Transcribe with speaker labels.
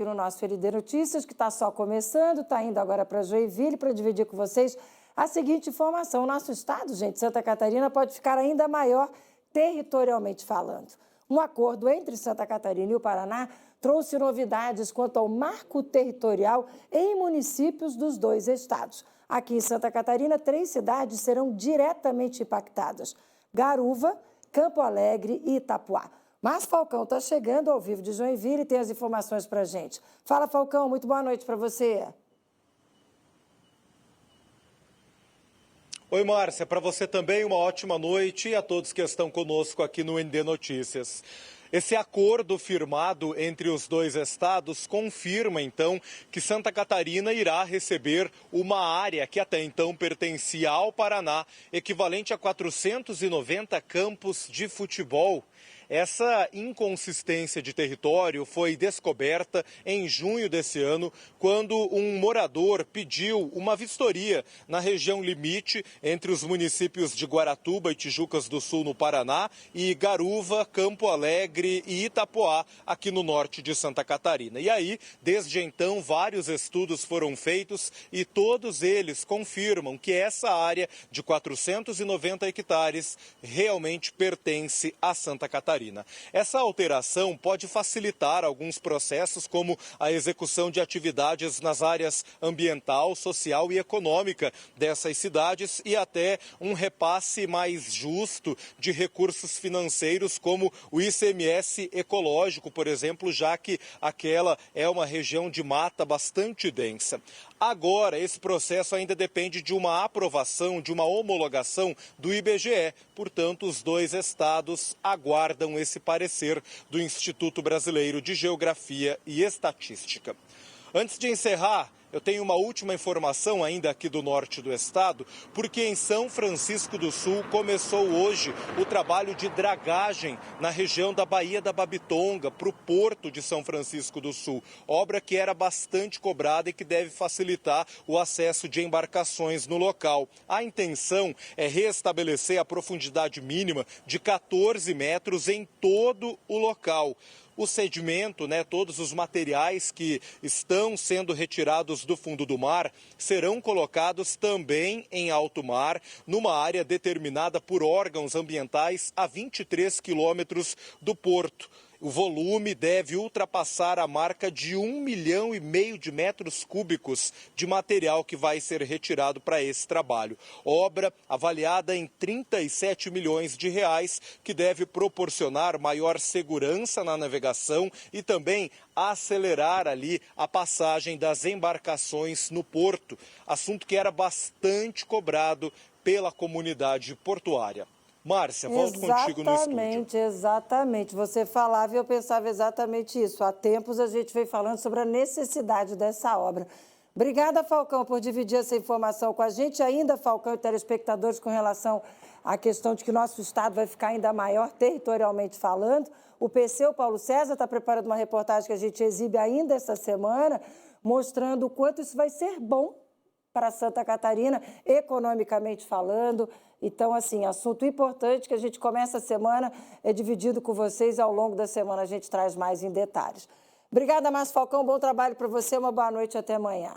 Speaker 1: no nosso LD Notícias, que está só começando, está indo agora para Joinville para dividir com vocês a seguinte informação. O nosso estado, gente, Santa Catarina, pode ficar ainda maior territorialmente falando. Um acordo entre Santa Catarina e o Paraná trouxe novidades quanto ao marco territorial em municípios dos dois estados. Aqui em Santa Catarina, 3 cidades serão diretamente impactadas: Garuva, Campo Alegre e Itapuá. Mas Falcão está chegando ao vivo de Joinville e tem as informações para a gente. Fala, Falcão, muito boa noite para você.
Speaker 2: Oi, Márcia, para você também uma ótima noite e a todos que estão conosco aqui no ND Notícias. Esse acordo firmado entre os dois estados confirma, então, que Santa Catarina irá receber uma área que até então pertencia ao Paraná, equivalente a 490 campos de futebol. Essa inconsistência de território foi descoberta em junho desse ano, quando um morador pediu uma vistoria na região limite entre os municípios de Guaratuba e Tijucas do Sul, no Paraná, e Garuva, Campo Alegre e Itapuá, aqui no norte de Santa Catarina. E aí, desde então, vários estudos foram feitos e todos eles confirmam que essa área de 490 hectares realmente pertence a Santa Catarina. Essa alteração pode facilitar alguns processos, como a execução de atividades nas áreas ambiental, social e econômica dessas cidades e até um repasse mais justo de recursos financeiros, como o ICMS ecológico, por exemplo, já que aquela é uma região de mata bastante densa. Agora, esse processo ainda depende de uma aprovação, de uma homologação do IBGE. Portanto, os dois estados aguardam esse parecer do Instituto Brasileiro de Geografia e Estatística. Antes de encerrar, eu tenho uma última informação ainda aqui do norte do estado, porque em São Francisco do Sul começou hoje o trabalho de dragagem na região da Baía da Babitonga para o porto de São Francisco do Sul. Obra que era bastante cobrada e que deve facilitar o acesso de embarcações no local. A intenção é restabelecer a profundidade mínima de 14 metros em todo o local. O sedimento, todos os materiais que estão sendo retirados do fundo do mar serão colocados também em alto mar, numa área determinada por órgãos ambientais a 23 quilômetros do porto. O volume deve ultrapassar a marca de 1,5 milhão de metros cúbicos de material que vai ser retirado para esse trabalho. Obra avaliada em 37 milhões de reais, que deve proporcionar maior segurança na navegação e também acelerar ali a passagem das embarcações no porto, assunto que era bastante cobrado pela comunidade portuária. Márcia, volto contigo no estúdio.
Speaker 1: Exatamente. Você falava e eu pensava exatamente isso. Há tempos a gente vem falando sobre a necessidade dessa obra. Obrigada, Falcão, por dividir essa informação com a gente. Ainda, Falcão e telespectadores, com relação à questão de que nosso estado vai ficar ainda maior territorialmente falando. O PC, o Paulo César, está preparando uma reportagem que a gente exibe ainda essa semana, mostrando o quanto isso vai ser bom para Santa Catarina, economicamente falando. Então, assim, assunto importante que a gente começa a semana, é dividido com vocês, ao longo da semana a gente traz mais em detalhes. Obrigada, Márcio Falcão, bom trabalho para você, uma boa noite, até amanhã.